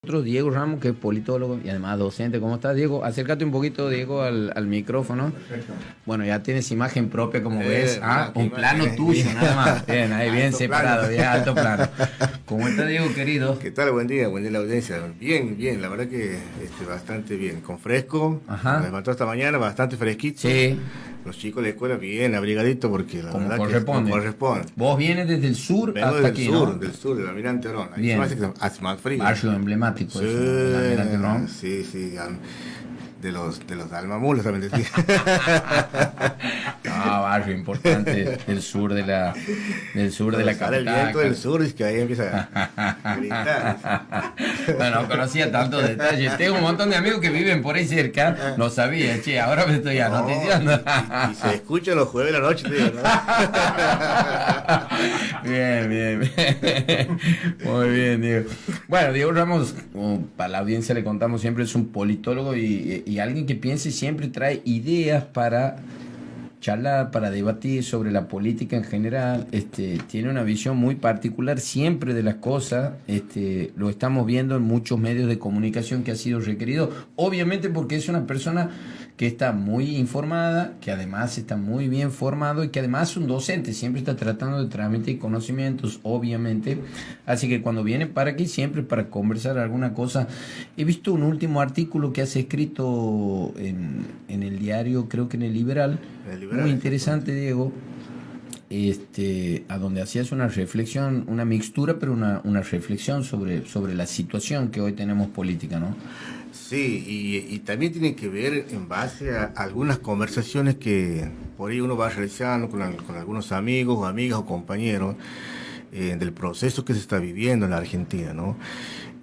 Diego Ramos, que es politólogo y además docente. ¿Cómo estás, Diego? Acércate un poquito, Diego, al micrófono. Perfecto. Bueno, ya tienes imagen propia, como ves. Un imagen. plano tuyo, nada más. Bien, ahí bien Alto separado, plano. bien alto plano. ¿Cómo está, Diego, querido? ¿Qué tal? Buen día la audiencia. Bien, bien, la verdad que bastante bien. Con fresco, Ajá. me levantó esta mañana bastante fresquito. Sí. Los chicos de la escuela bien abrigadito porque la Como verdad corresponde. que como corresponde. Vos vienes desde el sur Vengo hasta del aquí, sur, ¿no? del sur, del Almirante Orón. Ahí Bien. se me hace que hace más frío. Barrio emblemático, Sí, eso, el Almirante Ron. sí, de los almamulos también decía. Barrio importante del sur de la Sale el capital. viento del sur y es que ahí empieza a gritar. Bueno, no conocía tantos detalles. Tengo un montón de amigos que viven por ahí cerca. No sabía, che, ahora me estoy anoticiando. Y se escucha los jueves de la noche, te digo, ¿no? Bien. Muy bien, Diego. Bueno, Diego Ramos, como para la audiencia le contamos siempre, es un politólogo y alguien que piensa y siempre trae ideas para charlar, para debatir sobre la política en general. Tiene una visión muy particular siempre de las cosas. Lo estamos viendo en muchos medios de comunicación que ha sido requerido, obviamente porque es una persona que está muy informada, que además está muy bien formado y que además es un docente, siempre está tratando de transmitir conocimientos, obviamente. Así que cuando viene para aquí, siempre para conversar alguna cosa. He visto un último artículo que has escrito en el diario, creo que en El Liberal, muy interesante, Diego, a donde hacías una reflexión, una mixtura, pero una reflexión sobre la situación que hoy tenemos política, ¿no? Sí, y también tiene que ver en base a algunas conversaciones que por ahí uno va realizando con algunos amigos o amigas o compañeros del proceso que se está viviendo en la Argentina, ¿no?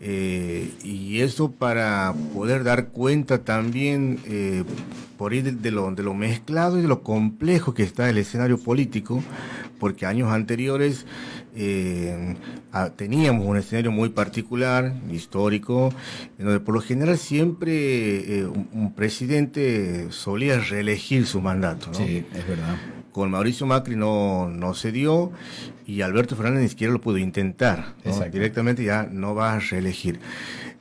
Y eso para poder dar cuenta también por ahí de lo mezclado y de lo complejo que está el escenario político, porque años anteriores teníamos un escenario muy particular, histórico, en donde por lo general siempre un presidente solía reelegir su mandato, ¿no? Sí, es verdad. Con Mauricio Macri no se dio y Alberto Fernández ni siquiera lo pudo intentar, ¿no? Directamente ya no va a reelegir.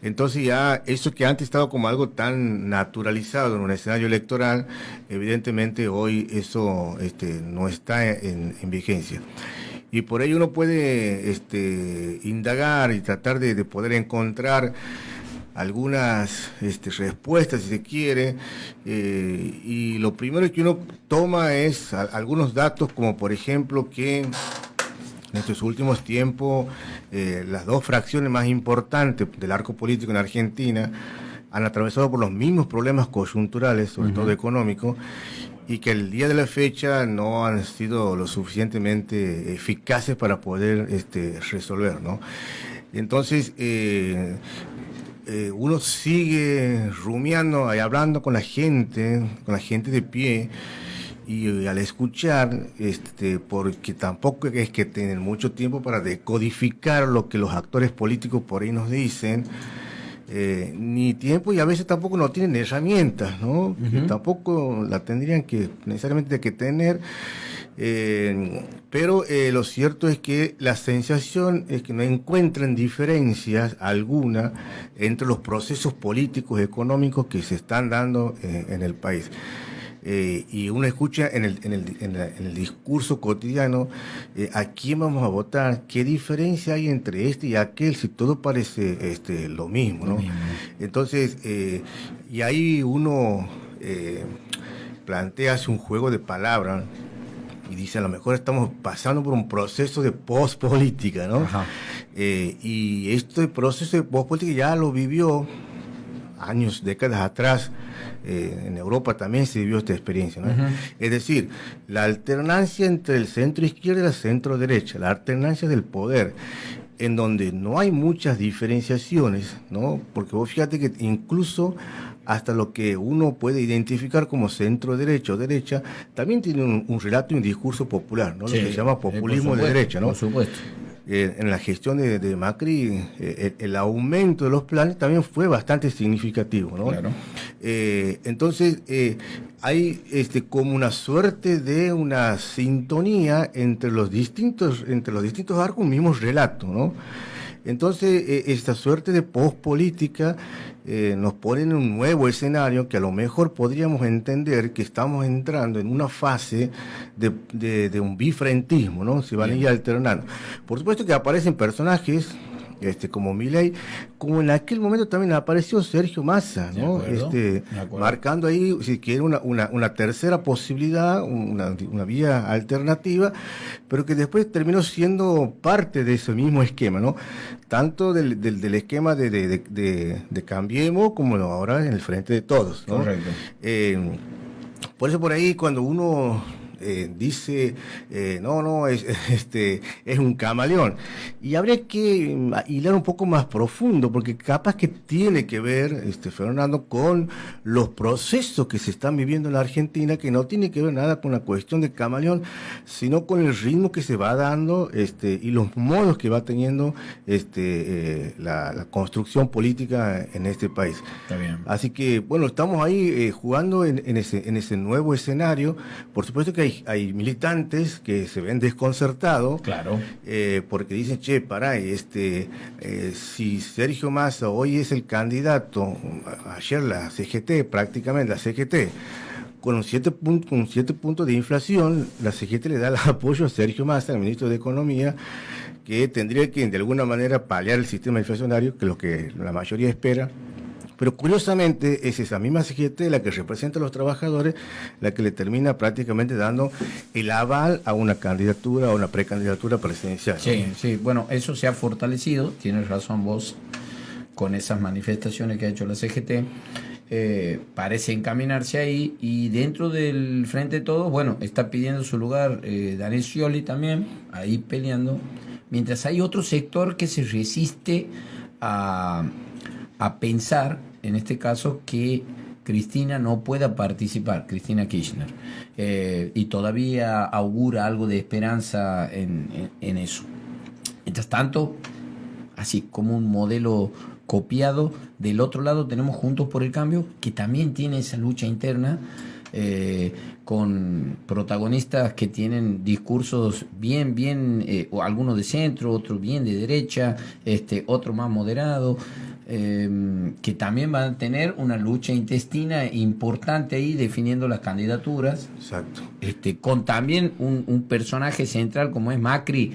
Entonces ya eso que antes estaba como algo tan naturalizado en un escenario electoral, evidentemente hoy eso no está en vigencia. Y por ello uno puede indagar y tratar de poder encontrar algunas respuestas, si se quiere, y lo primero que uno toma es algunos datos, como por ejemplo que en estos últimos tiempos las dos fracciones más importantes del arco político en Argentina han atravesado por los mismos problemas coyunturales, sobre todo económicos, y que el día de la fecha no han sido lo suficientemente eficaces para poder resolver, ¿no? Entonces, uno sigue rumiando y hablando con la gente de pie, y al escuchar, porque tampoco es que tienen mucho tiempo para decodificar lo que los actores políticos por ahí nos dicen, ni tiempo, y a veces tampoco no tienen herramientas, ¿no? Que tampoco la tendrían que necesariamente que tener. Pero lo cierto es que la sensación es que no encuentran diferencias alguna entre los procesos políticos y económicos que se están dando en el país. Y uno escucha en el discurso cotidiano a quién vamos a votar, qué diferencia hay entre este y aquel, si todo parece lo mismo, ¿no? Entonces, y ahí uno plantea un juego de palabras y dice, a lo mejor estamos pasando por un proceso de pospolítica, ¿no? Y este proceso de pospolítica ya lo vivió años, décadas atrás. En Europa también se vivió esta experiencia, ¿no? Es decir, la alternancia entre el centro izquierda y la centro derecha, la alternancia del poder, en donde no hay muchas diferenciaciones, ¿no? Porque vos fíjate que incluso hasta lo que uno puede identificar como centro derecha o derecha, también tiene un relato y un discurso popular, ¿no? Sí, lo que se llama populismo de derecha, ¿no? Por supuesto. En la gestión de Macri, el aumento de los planes también fue bastante significativo, ¿no? Claro. Entonces, hay como una suerte de una sintonía entre los distintos arcos, un mismo relato, ¿no? Entonces, esta suerte de pospolítica nos pone en un nuevo escenario que a lo mejor podríamos entender que estamos entrando en una fase de un bifrentismo, ¿no? Se van a ir alternando. Por supuesto que aparecen personajes como Milei, como en aquel momento también apareció Sergio Massa, ¿no? Marcando ahí, si quiere, una tercera posibilidad, una vía alternativa, pero que después terminó siendo parte de ese mismo esquema, ¿no? Tanto del esquema de Cambiemos, como ahora en el Frente de Todos, ¿no? Correcto. Por eso por ahí cuando uno dice, es un camaleón. Y habría que hilar un poco más profundo, porque capaz que tiene que ver, Fernando, con los procesos que se están viviendo en la Argentina, que no tiene que ver nada con la cuestión de camaleón, sino con el ritmo que se va dando y los modos que va teniendo la construcción política en este país. Está bien. Así que, bueno, estamos ahí jugando en ese nuevo escenario. Por supuesto que hay militantes que se ven desconcertados, claro, porque dicen, che, pará, si Sergio Massa hoy es el candidato, ayer la CGT, prácticamente la CGT, con 7 puntos de inflación, la CGT le da el apoyo a Sergio Massa, el ministro de Economía, que tendría que de alguna manera paliar el sistema inflacionario, que es lo que la mayoría espera. Pero curiosamente es esa misma CGT, la que representa a los trabajadores, la que le termina prácticamente dando el aval a una candidatura o una precandidatura presidencial. Sí, bueno, eso se ha fortalecido, tienes razón vos, con esas manifestaciones que ha hecho la CGT. Parece encaminarse ahí, y dentro del Frente de Todos, bueno, está pidiendo su lugar Daniel Scioli también, ahí peleando, mientras hay otro sector que se resiste a pensar, en este caso, que Cristina no pueda participar, Cristina Kirchner, y todavía augura algo de esperanza en eso. Mientras tanto, así como un modelo copiado, del otro lado tenemos Juntos por el Cambio, que también tiene esa lucha interna, con protagonistas que tienen discursos bien, o algunos de centro, otros bien de derecha, otro más moderado, que también van a tener una lucha intestina importante ahí definiendo las candidaturas. Exacto. Con también un personaje central como es Macri,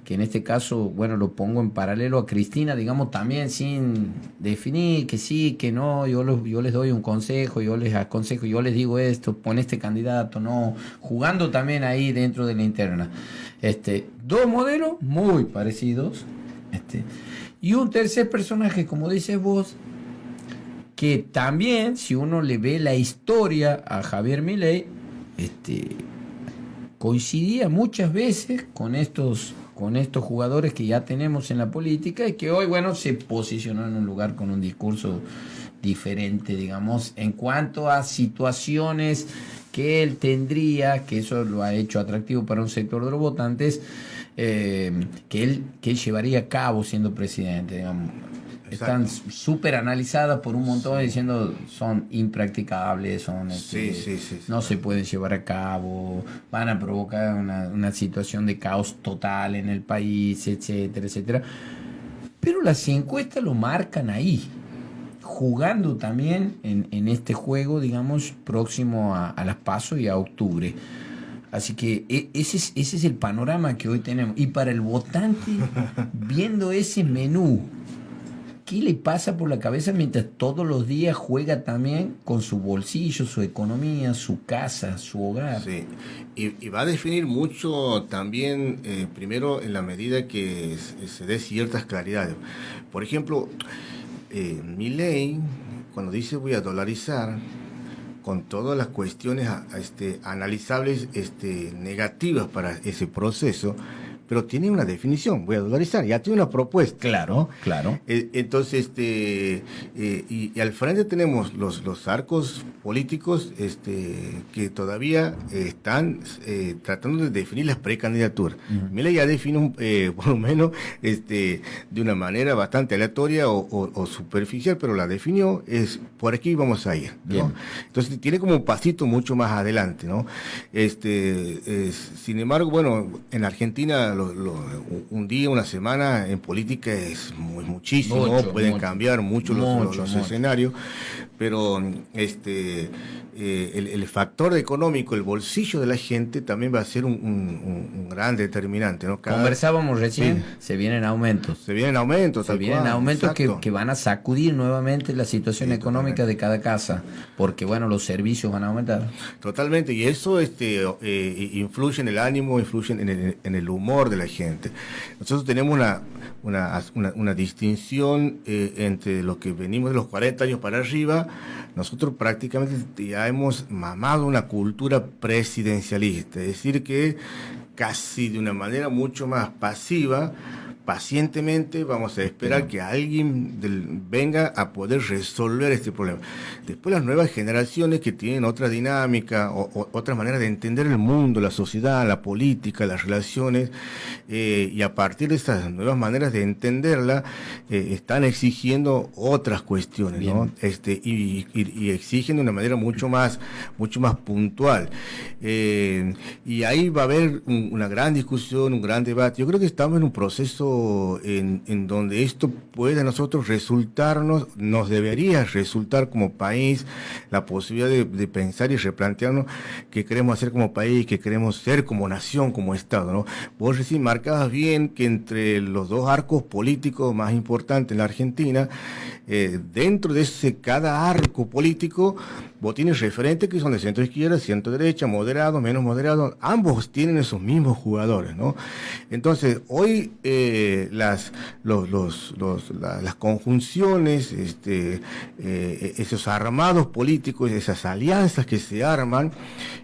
que en este caso, bueno, lo pongo en paralelo a Cristina, digamos, también sin definir que sí, que no, yo les doy un consejo, yo les aconsejo, yo les digo esto, pon este candidato, no, jugando también ahí dentro de la interna. Dos modelos muy parecidos, y un tercer personaje, como dices vos, que también, si uno le ve la historia a Javier Milei, coincidía muchas veces con estos jugadores que ya tenemos en la política, y que hoy, bueno, se posicionó en un lugar con un discurso diferente, digamos, en cuanto a situaciones que él tendría, que eso lo ha hecho atractivo para un sector de los votantes, que él llevaría a cabo siendo presidente, digamos. Están súper analizadas por un montón, diciendo son impracticables, son no se pueden llevar a cabo, van a provocar una situación de caos total en el país, etcétera, etcétera. Pero las encuestas lo marcan ahí, jugando también en este juego, digamos, próximo a las PASO y a octubre. Así que ese es el panorama que hoy tenemos. Y para el votante, viendo ese menú, ¿qué le pasa por la cabeza mientras todos los días juega también con su bolsillo, su economía, su casa, su hogar? Sí, y va a definir mucho también, primero, en la medida que se dé ciertas claridades. Por ejemplo, Milei, cuando dice voy a dolarizar, con todas las cuestiones analizables negativas para ese proceso, pero tiene una definición, voy a dolarizar, ya tiene una propuesta. Claro. Entonces, y al frente tenemos los arcos políticos que todavía están tratando de definir las precandidaturas. Milei ya definió, por lo menos, de una manera bastante aleatoria o superficial, pero la definió, por aquí vamos a ir, ¿no? Entonces, tiene como un pasito mucho más adelante, ¿no? Sin embargo, bueno, en Argentina un día, una semana en política es muchísimo, pueden cambiar mucho los escenarios, pero el factor económico, el bolsillo de la gente también va a ser un gran determinante, ¿no? Conversábamos recién, se vienen aumentos. Se vienen aumentos, que van a sacudir nuevamente la situación económica de cada casa, porque bueno, los servicios van a aumentar. Totalmente, y eso influye en el ánimo, influye en el humor de la gente. Nosotros tenemos una distinción entre lo que venimos de los 40 años para arriba. Nosotros prácticamente ya hemos mamado una cultura presidencialista, es decir que casi de una manera mucho más pasiva, pacientemente vamos a esperar que alguien venga a poder resolver este problema. Después las nuevas generaciones que tienen otra dinámica, otra manera de entender el mundo, la sociedad, la política, las relaciones, y a partir de estas nuevas maneras de entenderla, están exigiendo otras cuestiones, ¿no? Y exigen de una manera mucho más puntual. Y ahí va a haber una gran discusión, un gran debate. Yo creo que estamos en un proceso en donde esto puede a nosotros nos debería resultar como país la posibilidad de pensar y replantearnos qué queremos hacer como país, qué queremos ser como nación, como Estado, ¿no? Vos recién marcabas bien que entre los dos arcos políticos más importantes en la Argentina, dentro de cada arco político, vos tienes referentes que son de centro izquierda, centro derecha, moderados, menos moderados, ambos tienen esos mismos jugadores, ¿no? Entonces, hoy las conjunciones, esos armados políticos, esas alianzas que se arman,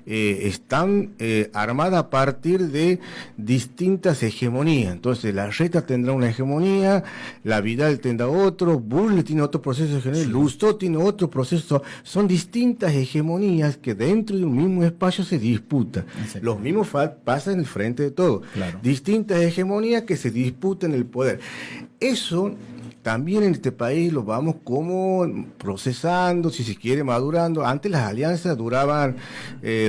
están armadas a partir de distintas hegemonías. Entonces, la Reta tendrá una hegemonía, la Vidal tendrá otro, Burle tiene otro proceso de hegemonía, Lustó tiene otro proceso. Son distintas hegemonías que dentro de un mismo espacio se disputan. Los mismos pasan en el frente de todo. Claro. Distintas hegemonías que se disputan el poder. Eso también en este país lo vamos como procesando, si se quiere, madurando. Antes las alianzas duraban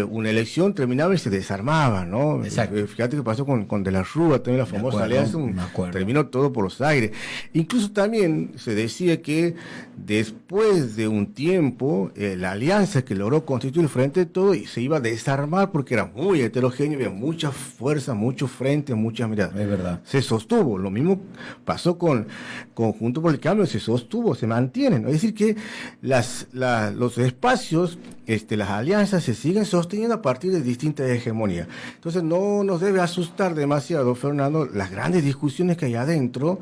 una elección, terminaban y se desarmaban, ¿no? Fíjate que pasó con De la Rúa, también la famosa alianza, terminó todo por los aires. Incluso también se decía que después de un tiempo, la alianza que logró constituir el Frente de Todo se iba a desarmar porque era muy heterogéneo, había mucha fuerza, muchos frentes, muchas miradas. Es verdad. Se sostuvo. Lo mismo pasó con Junto por el Cambio, se sostuvo, se mantienen. Es decir que los espacios, las alianzas se siguen sosteniendo a partir de distintas hegemonías. Entonces no nos debe asustar demasiado, Fernando, las grandes discusiones que hay adentro,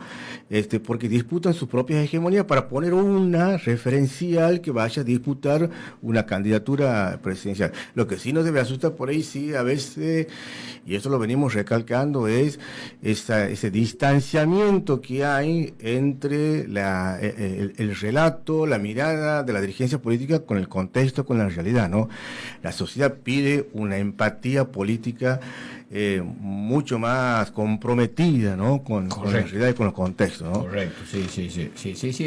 porque disputan sus propias hegemonías para poner una referencial que vaya a disputar una candidatura presidencial. Lo que sí nos debe asustar por ahí, sí, a veces, y eso lo venimos recalcando, es ese distanciamiento que hay entre el relato, la mirada de la dirigencia política con el contexto, con la realidad, ¿no? La sociedad pide una empatía política mucho más comprometida, ¿no? Con la realidad y con los contextos, ¿no? Correcto, sí,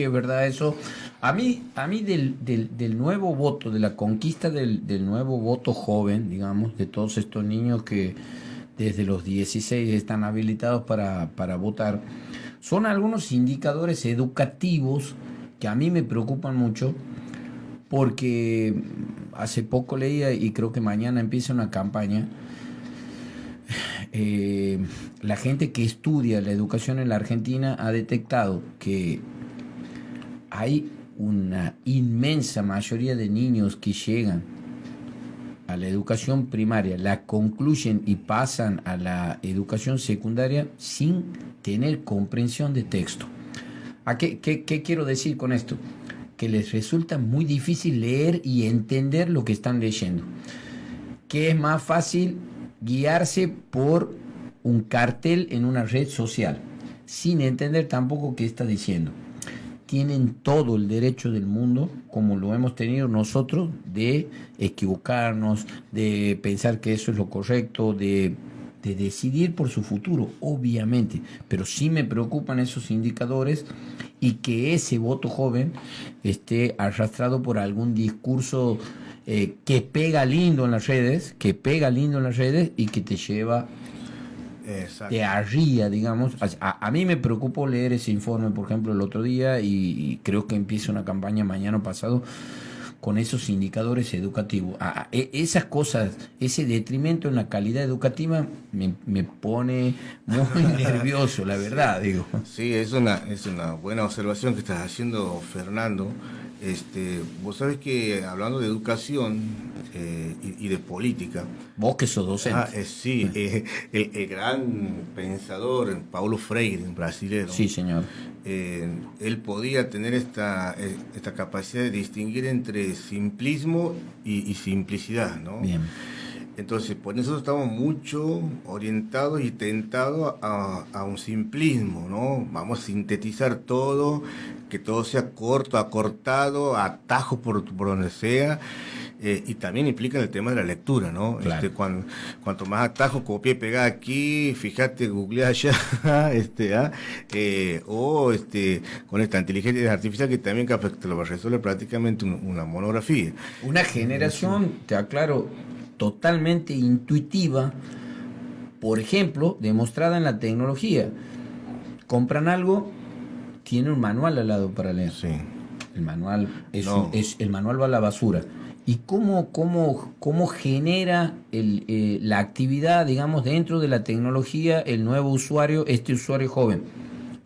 es verdad eso. A mí del nuevo voto, de la conquista del nuevo voto joven, digamos, de todos estos niños que desde los 16 están habilitados para votar, son algunos indicadores educativos que a mí me preocupan mucho, porque hace poco leía, y creo que mañana empieza una campaña, la gente que estudia la educación en la Argentina ha detectado que hay una inmensa mayoría de niños que llegan a la educación primaria, la concluyen y pasan a la educación secundaria sin tener comprensión de texto. ¿Qué quiero decir con esto? Que les resulta muy difícil leer y entender lo que están leyendo. Que es más fácil guiarse por un cartel en una red social, sin entender tampoco qué está diciendo. Tienen todo el derecho del mundo, como lo hemos tenido nosotros, de equivocarnos, de pensar que eso es lo correcto, de decidir por su futuro, obviamente. Pero sí me preocupan esos indicadores, y que ese voto joven esté arrastrado por algún discurso que pega lindo en las redes, y que te lleva te arría, digamos. A mí me preocupó leer ese informe, por ejemplo, el otro día y creo que empieza una campaña mañana pasado con esos indicadores educativos. Esas cosas, ese detrimento en la calidad educativa me pone muy nervioso, la verdad, digo. Sí, es una buena observación que estás haciendo, Fernando. Vos sabés que hablando de educación y de política. Vos que sos docente. Sí, el gran pensador Paulo Freire, un brasileño. Sí, señor. Él podía tener esta capacidad de distinguir entre simplismo y simplicidad, ¿no? Bien. Entonces, por eso estamos mucho orientados y tentados a un simplismo, ¿no? Vamos a sintetizar todo, que todo sea corto, acortado, atajo por donde sea. Y también implica el tema de la lectura, ¿no? Claro. Cuanto más atajo, copia y pega aquí, fíjate, googlea allá, con esta inteligencia artificial que también te lo resuelve prácticamente una monografía. Una generación, te aclaro, totalmente intuitiva, por ejemplo, demostrada en la tecnología. Compran algo, tiene un manual al lado para leer. Sí. El manual el manual va a la basura. ¿Y cómo genera la actividad, digamos, dentro de la tecnología el nuevo usuario, este usuario joven?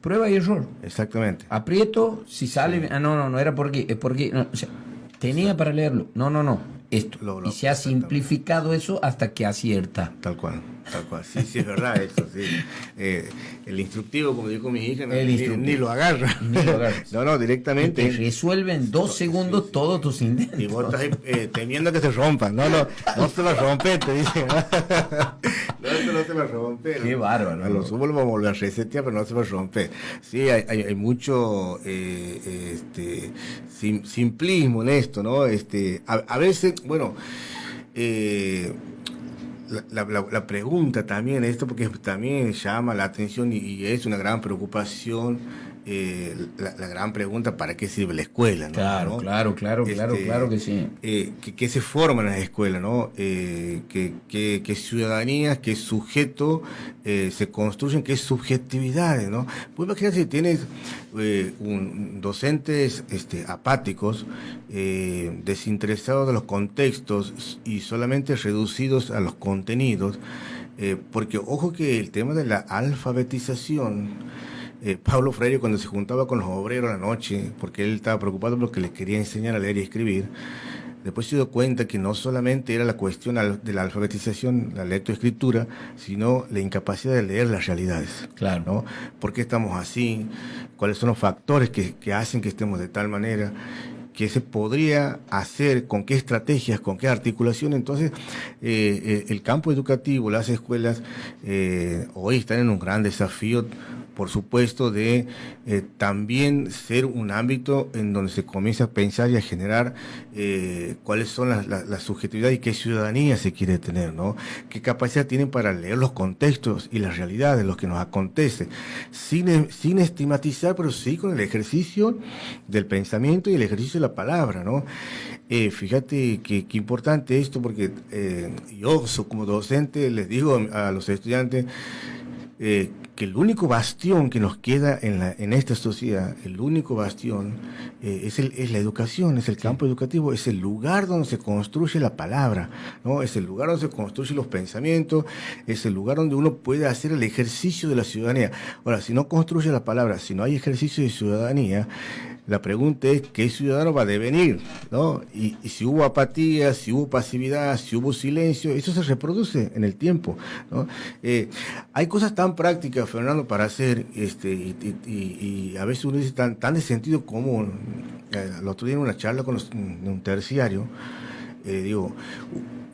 Prueba y error. Exactamente. Aprieto, si sale... Sí. No era por aquí, es porque... No, o sea, tenía para leerlo. No. Esto. Y se ha simplificado eso hasta que acierta. Tal cual. Sí, es verdad eso, sí. El instructivo, como dijo mi hija, ni lo agarra. No, directamente. Y te resuelve en 2 segundos sí. Todos tus intentos. Y vos estás temiendo que se rompan. No se lo rompe, te dicen. No se lo rompe. Qué bárbaro. A lo sumo lo vamos a volver a resetear, pero no se lo rompe. Sí, hay mucho simplismo en esto, ¿no? A veces, bueno... La pregunta también, esto porque también llama la atención y es una gran preocupación, la gran pregunta, ¿para qué sirve la escuela? ¿No? Claro que sí. ¿Qué se forma en las escuelas? ¿No? ¿Qué ciudadanía, qué sujeto se construyen, qué subjetividades? ¿No? Pues imagínate si tienes docentes apáticos, desinteresados de los contextos y solamente reducidos a los contenidos, porque ojo que el tema de la alfabetización, Paulo Freire, cuando se juntaba con los obreros a la noche, porque él estaba preocupado porque les quería enseñar a leer y escribir, después se dio cuenta que no solamente era la cuestión de la alfabetización, la lectoescritura, sino la incapacidad de leer las realidades. Claro. ¿No? ¿Por qué estamos así? ¿Cuáles son los factores que hacen que estemos de tal manera? ¿Qué se podría hacer? ¿Con qué estrategias? ¿Con qué articulación? Entonces, el campo educativo, las escuelas, hoy están en un gran desafío, por supuesto, de también ser un ámbito en donde se comienza a pensar y a generar cuáles son las subjetividades y qué ciudadanía se quiere tener, ¿no? Qué capacidad tienen para leer los contextos y las realidades, lo que nos acontece, sin estigmatizar, pero sí con el ejercicio del pensamiento y el ejercicio de la palabra, ¿no? Fíjate que importante esto, porque yo como docente les digo a los estudiantes que el único bastión que nos queda en esta sociedad, el único bastión es la educación, es el campo educativo, es el lugar donde se construye la palabra, ¿no? Es el lugar donde se construyen los pensamientos, es el lugar donde uno puede hacer el ejercicio de la ciudadanía. Ahora, si no construye la palabra, si no hay ejercicio de ciudadanía, la pregunta es qué ciudadano va a devenir, ¿no? Y si hubo apatía, si hubo pasividad, si hubo silencio, eso se reproduce en el tiempo, ¿no? Hay cosas tan prácticas, Fernando, para hacer, y a veces uno dice tan de sentido común. El otro día en una charla con un terciario, digo,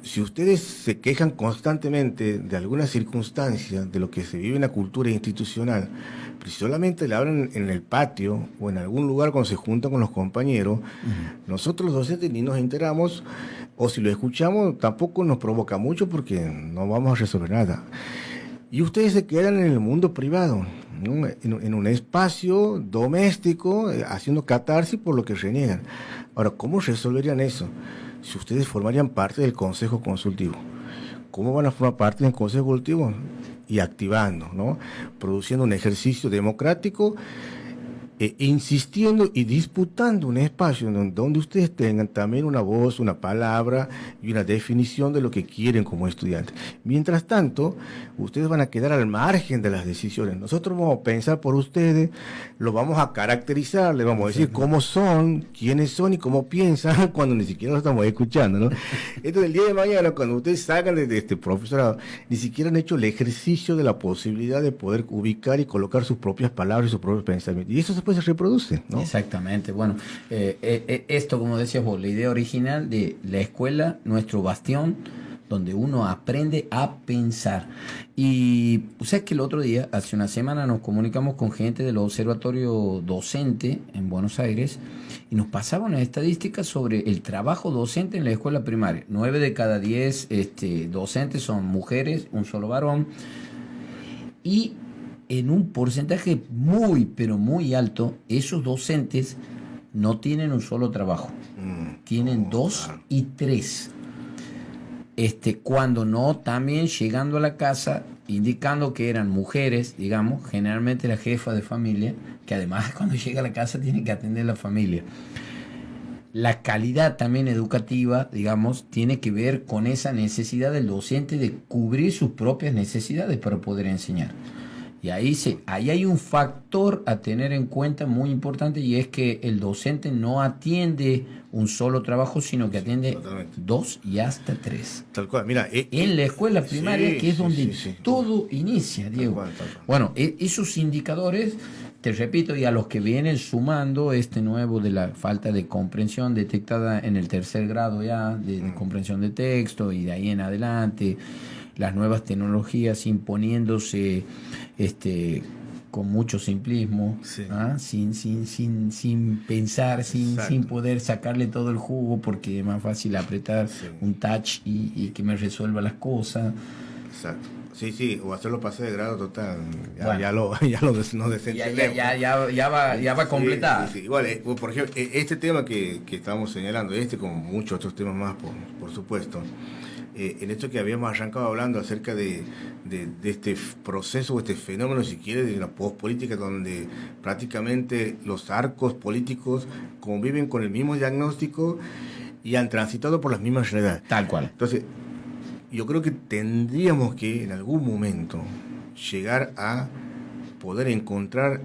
si ustedes se quejan constantemente de alguna circunstancia de lo que se vive en la cultura institucional, pero si solamente le hablan en el patio o en algún lugar cuando se juntan con los compañeros, nosotros los docentes ni nos enteramos, o si lo escuchamos tampoco nos provoca mucho porque no vamos a resolver nada. Y ustedes se quedan en el mundo privado, ¿no? En un espacio doméstico, haciendo catarsis por lo que reniegan. Ahora, ¿cómo resolverían eso? Si ustedes formarían parte del Consejo Consultivo. ¿Cómo van a formar parte del Consejo Consultivo? y activando, ¿no? Produciendo un ejercicio democrático, insistiendo y disputando un espacio donde ustedes tengan también una voz, una palabra y una definición de lo que quieren como estudiantes. Mientras tanto, ustedes van a quedar al margen de las decisiones. Nosotros vamos a pensar por ustedes, lo vamos a caracterizar, les vamos a decir cómo son, quiénes son y cómo piensan cuando ni siquiera lo estamos escuchando, ¿no? Entonces, el día de mañana, cuando ustedes salgan de este profesorado, ni siquiera han hecho el ejercicio de la posibilidad de poder ubicar y colocar sus propias palabras y sus propios pensamientos. Y eso se reproduce, ¿no? Exactamente. Bueno, esto, como decías vos, la idea original de la escuela, nuestro bastión, donde uno aprende a pensar. Y sabes que el otro día, hace una semana, nos comunicamos con gente del Observatorio Docente en Buenos Aires y nos pasaban unas estadísticas sobre el trabajo docente en la escuela primaria. 9 de cada 10 docentes son mujeres, un solo varón. Y en un porcentaje muy, pero muy alto, esos docentes no tienen un solo trabajo. Tienen 2 y 3. Cuando no, también llegando a la casa, indicando que eran mujeres, digamos, generalmente la jefa de familia, que además cuando llega a la casa tiene que atender a la familia. La calidad también educativa, digamos, tiene que ver con esa necesidad del docente de cubrir sus propias necesidades para poder enseñar. Y ahí hay un factor a tener en cuenta muy importante, y es que el docente no atiende un solo trabajo, sino que atiende 2 y hasta 3. Tal cual, mira. En la escuela primaria, que es donde todo inicia, Diego. Tal cual. Bueno, esos indicadores, te repito, y a los que vienen sumando nuevo de la falta de comprensión detectada en el 3er grado ya, de comprensión de texto, y de ahí en adelante, las nuevas tecnologías imponiéndose con mucho simplismo, sí. sin pensar, sin poder sacarle todo el jugo, porque es más fácil apretar un touch y que me resuelva las cosas. Exacto. Sí, o hacerlo pase de grado total. Bueno. Ya lo desentendemos. Ya va a completar. Sí. Igual, por ejemplo, este tema que estábamos señalando, como muchos otros temas más, por supuesto, en esto que habíamos arrancado hablando acerca de este proceso, este fenómeno, si quiere, de la pospolítica, donde prácticamente los arcos políticos conviven con el mismo diagnóstico y han transitado por las mismas realidades. Tal cual. Entonces, yo creo que tendríamos que en algún momento llegar a poder encontrar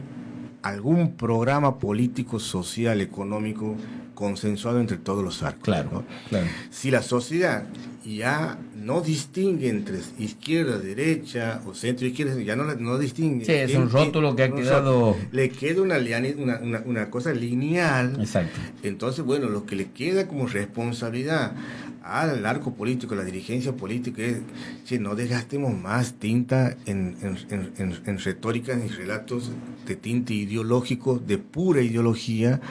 algún programa político, social, económico consensuado entre todos los arcos. Claro, ¿no? Claro. Si la sociedad ya no distingue entre izquierda, derecha o centro izquierda, ya no distingue. Sí, es un rótulo que ha quedado. Le queda una cosa lineal. Exacto. Entonces, bueno, lo que le queda como responsabilidad al arco político, a la dirigencia política, es que no desgastemos más tinta en retóricas y relatos de tinte ideológico, de pura ideología,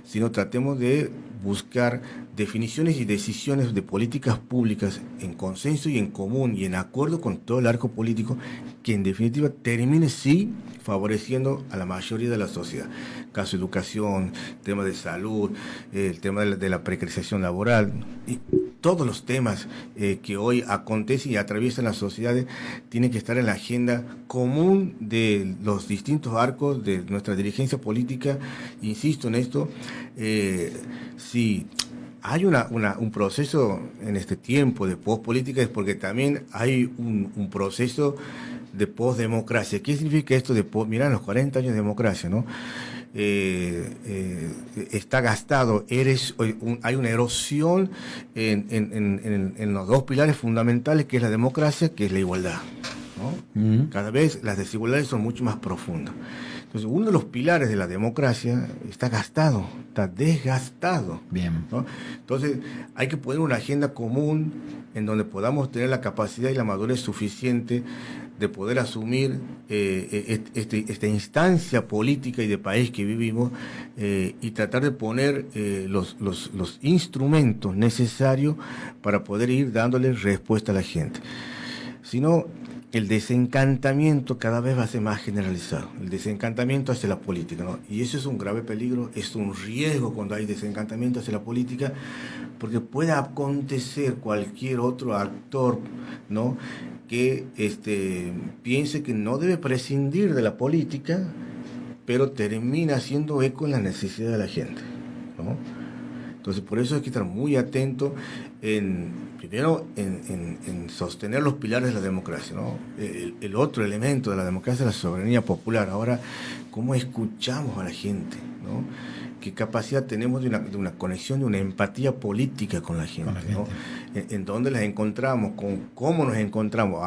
sino tratemos de buscar definiciones y decisiones de políticas públicas en consenso y en común y en acuerdo con todo el arco político, que en definitiva termine sí favoreciendo a la mayoría de la sociedad. Caso educación, tema de salud, el tema de la precarización laboral, y todos los temas que hoy acontecen y atraviesan las sociedades tienen que estar en la agenda común de los distintos arcos de nuestra dirigencia política. Insisto en esto, si hay un proceso en este tiempo de pospolítica, es porque también hay un proceso de posdemocracia. ¿Qué significa esto de mirá, los 40 años de democracia, ¿no? Está gastado, hay una erosión en los dos pilares fundamentales, que es la democracia, que es la igualdad, ¿no? Cada vez las desigualdades son mucho más profundas. Entonces, uno de los pilares de la democracia está gastado, está desgastado. Bien. ¿No? Entonces, hay que poner una agenda común en donde podamos tener la capacidad y la madurez suficiente de poder asumir esta instancia política y de país que vivimos, y tratar de poner los instrumentos necesarios para poder ir dándole respuesta a la gente. Si no, el desencantamiento cada vez va a ser más generalizado, el desencantamiento hacia la política, ¿no? Y eso es un grave peligro, es un riesgo cuando hay desencantamiento hacia la política, porque puede acontecer cualquier otro actor, ¿no?, que piense que no debe prescindir de la política, pero termina haciendo eco en las necesidades de la gente, ¿no? Entonces, por eso hay que estar muy atento primero en sostener los pilares de la democracia, ¿no? El otro elemento de la democracia es la soberanía popular. Ahora, ¿cómo escuchamos a la gente, ¿no? ¿Qué capacidad tenemos de una conexión, de una empatía política con la gente, ¿no? ¿En dónde las encontramos? ¿Cómo nos encontramos?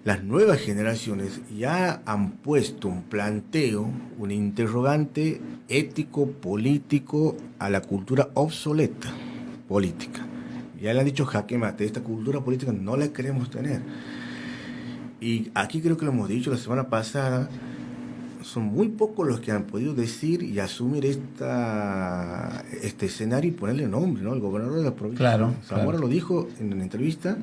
Las nuevas generaciones ya han puesto un planteo, un interrogante ético, político a la cultura obsoleta política. Ya le han dicho jaque mate, esta cultura política no la queremos tener. Y aquí creo que lo hemos dicho la semana pasada, son muy pocos los que han podido decir y asumir este escenario y ponerle nombre, ¿no? El gobernador de la provincia, claro, Zamora, lo dijo en una entrevista.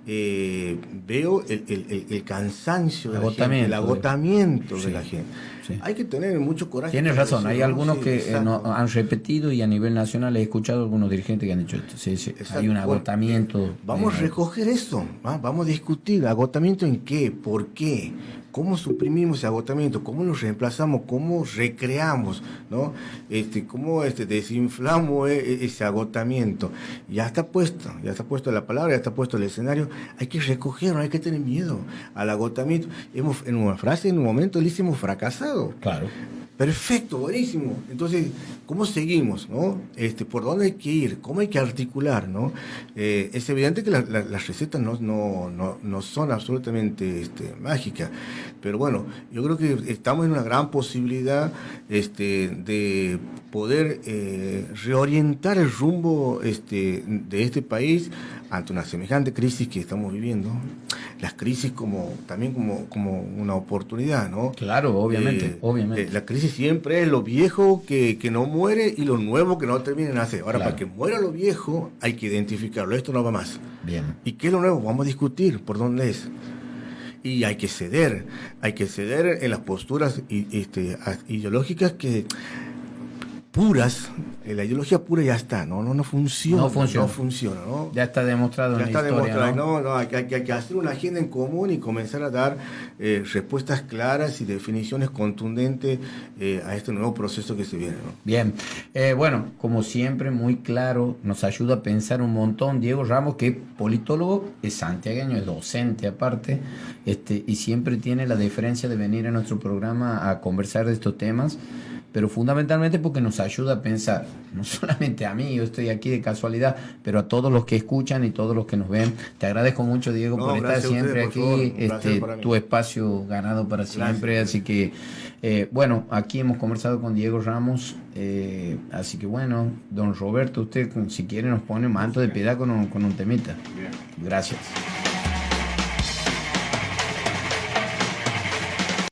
Veo el cansancio de la gente, el agotamiento de la gente. Sí. Hay que tener mucho coraje. Tienes razón, hay algunos que han repetido, y a nivel nacional he escuchado algunos dirigentes que han dicho esto. Sí, hay un agotamiento. Vamos a recoger eso, vamos a discutir. ¿Agotamiento en qué? ¿Por qué? ¿Cómo suprimimos ese agotamiento? ¿Cómo lo reemplazamos? ¿Cómo recreamos? ¿No? ¿Cómo desinflamos ese agotamiento? Ya está puesto la palabra, ya está puesto el escenario. Hay que recoger, no hay que tener miedo al agotamiento. En una frase, en un momento, le hicimos fracasado. Claro. Perfecto, buenísimo. Entonces, ¿cómo seguimos, no? ¿Por dónde hay que ir? ¿Cómo hay que articular, no? Es evidente que las recetas no son absolutamente mágicas, pero bueno, yo creo que estamos en una gran posibilidad de poder reorientar el rumbo de este país ante una semejante crisis que estamos viviendo. Las crisis también como una oportunidad, ¿no? Claro, obviamente. La crisis siempre es lo viejo que no muere y lo nuevo que no termina de nacer. Ahora, para que muera lo viejo hay que identificarlo. Esto no va más. Bien. ¿Y qué es lo nuevo? Vamos a discutir por dónde es. Y hay que ceder en las posturas ideológicas puras. La ideología pura ya está, no funciona. No funciona, ¿no? Ya está demostrado en la historia, ¿no? Hay que hacer una agenda en común y comenzar a dar respuestas claras y definiciones contundentes a este nuevo proceso que se viene, ¿no? Bien, bueno, como siempre, muy claro, nos ayuda a pensar un montón Diego Ramos, que es politólogo, es santiagueño, es docente aparte, y siempre tiene la deferencia de venir a nuestro programa a conversar de estos temas, pero fundamentalmente porque nos ayuda a pensar, no solamente a mí, yo estoy aquí de casualidad, pero a todos los que escuchan y todos los que nos ven. Te agradezco mucho, Diego, por estar siempre aquí, tu espacio ganado para siempre, así que, bueno, aquí hemos conversado con Diego Ramos, así que bueno, don Roberto, usted si quiere nos pone manto de piedad con un temita. Gracias.